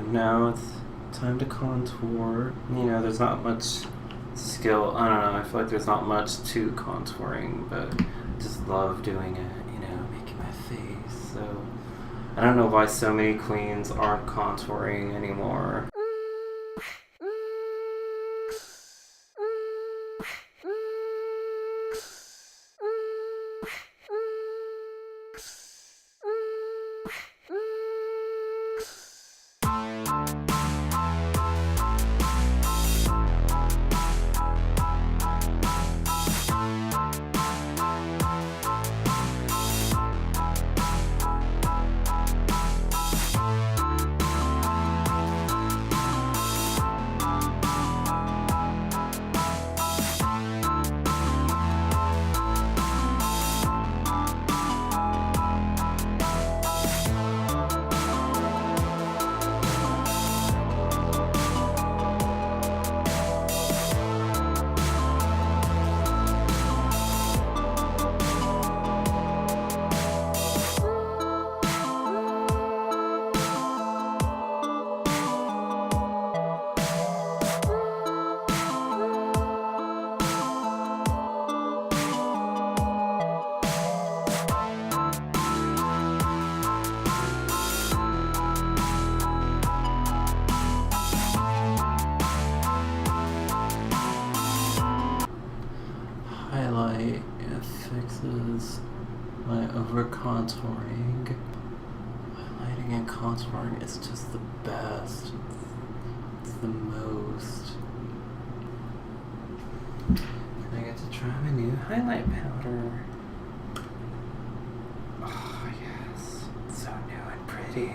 now it's time to contour. There's not much skill. I don't know, I feel like there's not much to contouring, but I just love doing it, making my face. So I don't know why so many queens aren't contouring anymore. Highlight, it fixes my over contouring. Highlighting and contouring is just the best. It's the most. And I get to try my new highlight powder. Oh yes, it's so new and pretty.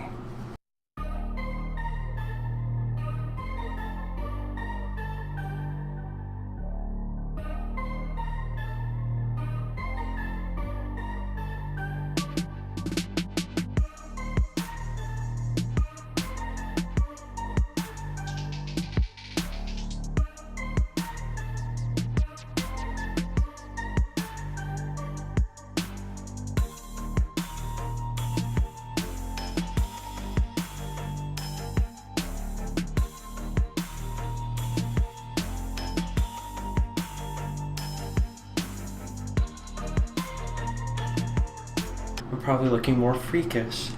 I'm probably looking more freakish.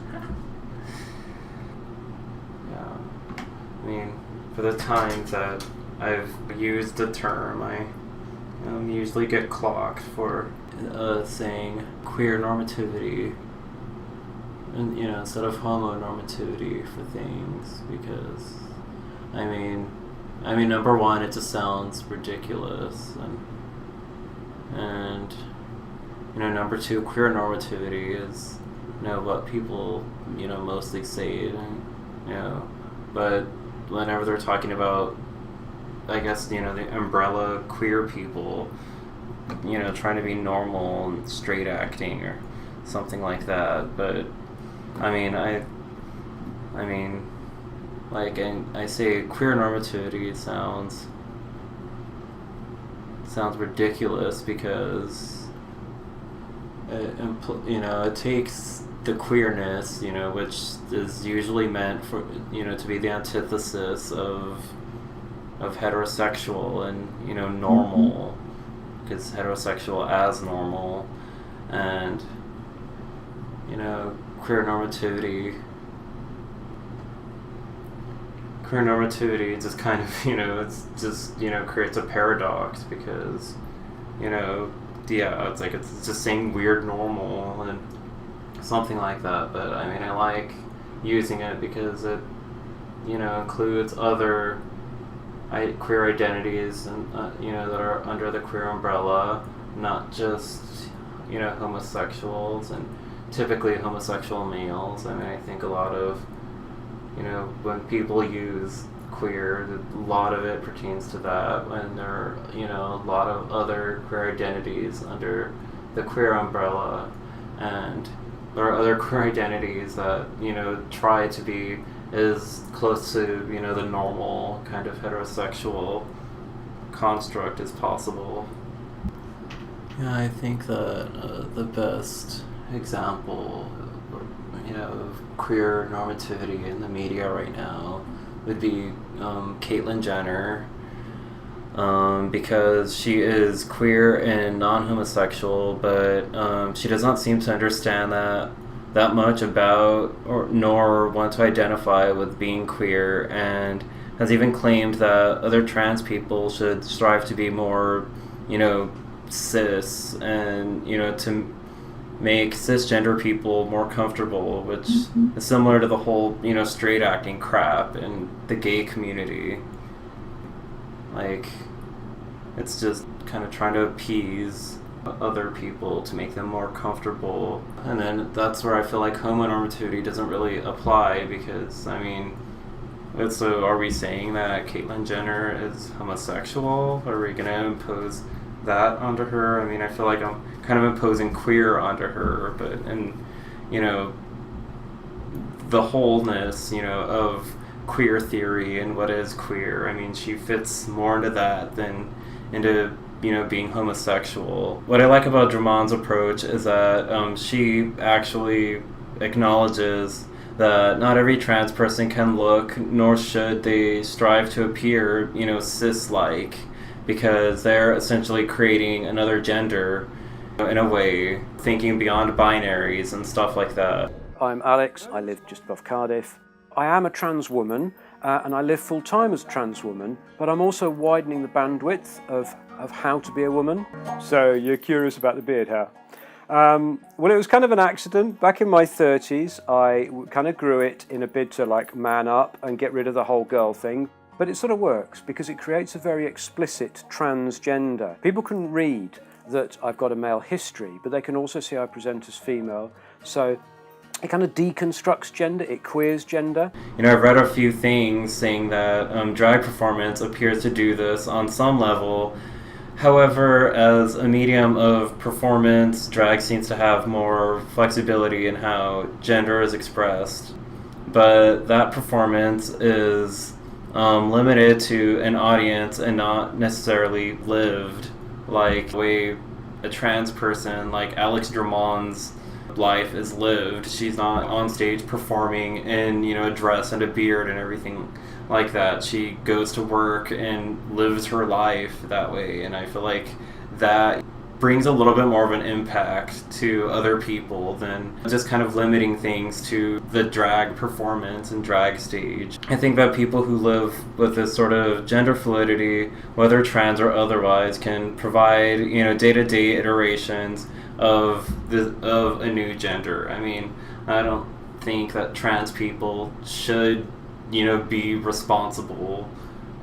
Yeah. I mean, for the times that I've used the term, I usually get clocked for saying queer normativity and, instead of homonormativity for things, because I mean number one, it just sounds ridiculous, and number two, queer normativity is, what people, mostly say, and, but whenever they're talking about, I guess, the umbrella queer people, trying to be normal and straight acting or something like that, but, and I say queer normativity sounds ridiculous because it takes the queerness, which is usually meant for, to be the antithesis of heterosexual and, normal, because heterosexual as normal, and, queer normativity just kind of, it's just, creates a paradox because, it's like it's just saying weird normal and something like that, but I like using it because it, includes other queer identities and, that are under the queer umbrella, not just, homosexuals and typically homosexual males. I think a lot of, when people use queer, a lot of it pertains to that, when there are, a lot of other queer identities under the queer umbrella, and there are other queer identities that, try to be as close to, the normal kind of heterosexual construct as possible. Yeah, I think that the best example, of queer normativity in the media right now would be Caitlyn Jenner, because she is queer and non-homosexual, but she does not seem to understand that much about or nor want to identify with being queer, and has even claimed that other trans people should strive to be more, cis, and to make cisgender people more comfortable, which is similar to the whole straight acting crap in the gay community. Like, it's just kind of trying to appease other people to make them more comfortable. And then that's where I feel like homonormativity doesn't really apply, because so are we saying that Caitlyn Jenner is homosexual? Are we gonna impose that onto her? I feel like I'm kind of imposing queer onto her, but the wholeness of queer theory and what is queer, she fits more into that than into being homosexual. What I like about Drummond's approach is that she actually acknowledges that not every trans person can look, nor should they strive to appear, cis-like, because they're essentially creating another gender in a way, thinking beyond binaries and stuff like that. I'm Alex, I live just above Cardiff. I am a trans woman, and I live full-time as a trans woman, but I'm also widening the bandwidth of how to be a woman. So you're curious about the beard hair? Well, it was kind of an accident. Back in my 30s, I kind of grew it in a bid to man up and get rid of the whole girl thing. But it sort of works because it creates a very explicit transgender. People can read that I've got a male history, but they can also see I present as female. So it kind of deconstructs gender, it queers gender. I've read a few things saying that drag performance appears to do this on some level. However, as a medium of performance, drag seems to have more flexibility in how gender is expressed. But that performance is limited to an audience and not necessarily lived, like the way a trans person like Alex Drummond's life is lived. She's not on stage performing in a dress and a beard and everything like that. She goes to work and lives her life that way, and I feel like that brings a little bit more of an impact to other people than just kind of limiting things to the drag performance and drag stage. I think that people who live with this sort of gender fluidity, whether trans or otherwise, can provide day-to-day iterations of a new gender. I don't think that trans people should be responsible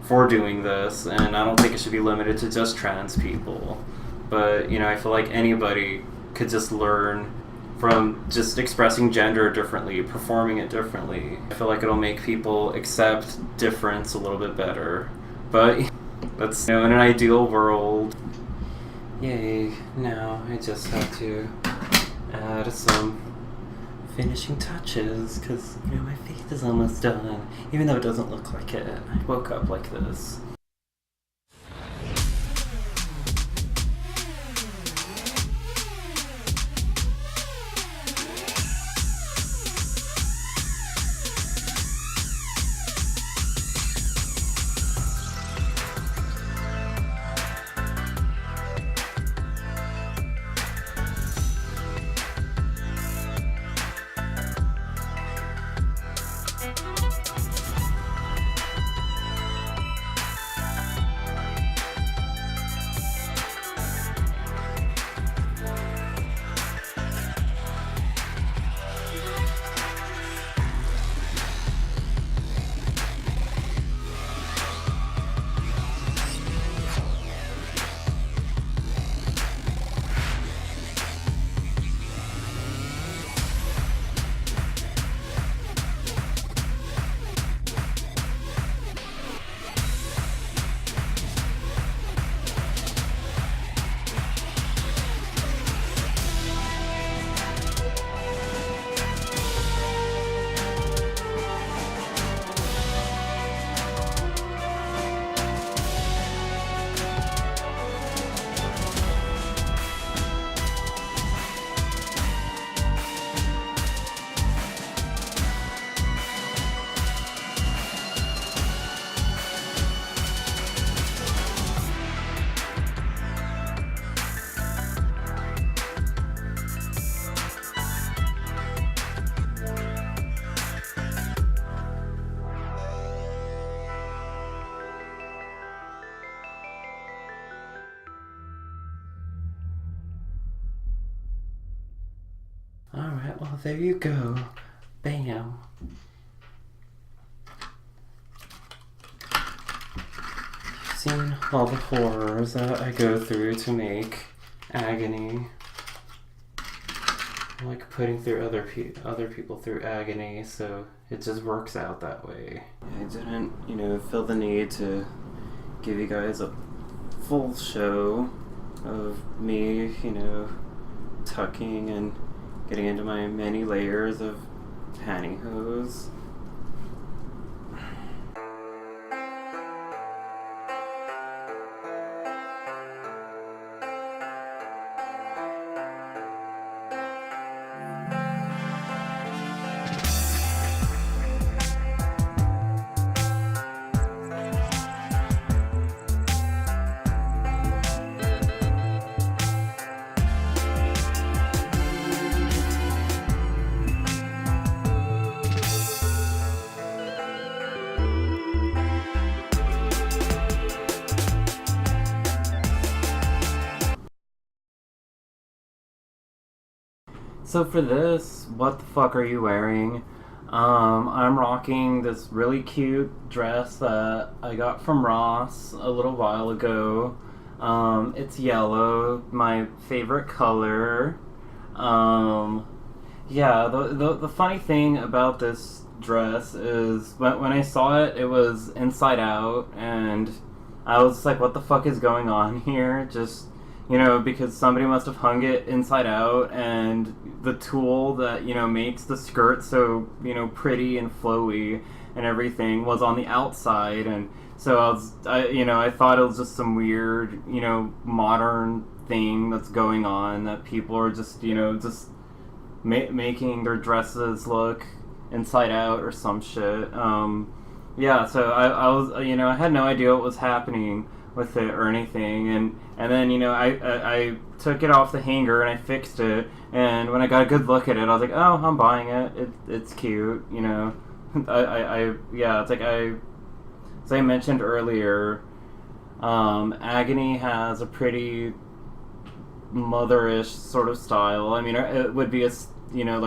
for doing this, and I don't think it should be limited to just trans people. But I feel like anybody could just learn from just expressing gender differently, performing it differently. I feel like it'll make people accept difference a little bit better. But that's in an ideal world. Yay, now I just have to add some finishing touches, because my face is almost done, even though it doesn't look like it. I woke up like this. Alright, well, there you go. Bam. You've seen all the horrors that I go through to make agony. I like putting through other people through agony, so it just works out that way. I didn't, feel the need to give you guys a full show of me, tucking and getting into my many layers of pantyhose. So for this, what the fuck are you wearing? I'm rocking this really cute dress that I got from Ross a little while ago. It's yellow, my favorite color. Yeah, the funny thing about this dress is when I saw it, it was inside out, and I was like, what the fuck is going on here? Just, because somebody must have hung it inside out, and the tool that, makes the skirt so, pretty and flowy and everything was on the outside, and so I thought it was just some weird, modern thing that's going on, that people are just, making their dresses look inside out or some shit. Yeah, so I was, I had no idea what was happening with it or anything, and then I took it off the hanger and I fixed it, and when I got a good look at it, I was like, oh, I'm buying it. It's cute, yeah. It's like as I mentioned earlier, Agony has a pretty motherish sort of style. I mean, it would be like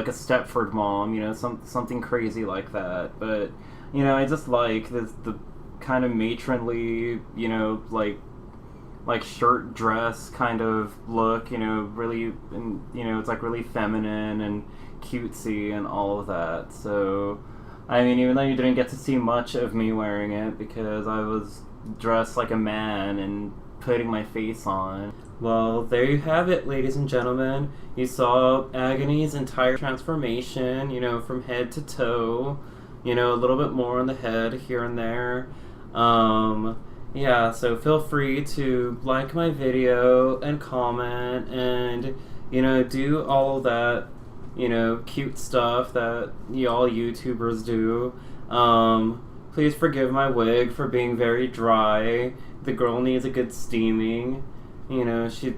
a Stepford mom, something crazy like that. But I just like the kind of matronly, like shirt dress kind of look, really, and it's like really feminine and cutesy and all of that. So, I mean, even though you didn't get to see much of me wearing it because I was dressed like a man and putting my face on. Well, there you have it, ladies and gentlemen. You saw Agony's entire transformation, from head to toe, a little bit more on the head here and there. Yeah, so feel free to like my video and comment and, do all that, cute stuff that y'all YouTubers do. Please forgive my wig for being very dry. The girl needs a good steaming. She's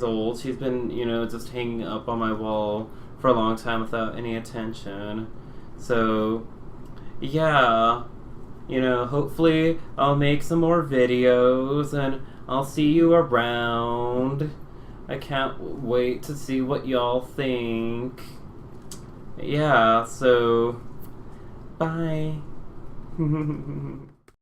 old. She's been, just hanging up on my wall for a long time without any attention. So, yeah. Hopefully I'll make some more videos and I'll see you around. I can't wait to see what y'all think. Yeah, so bye.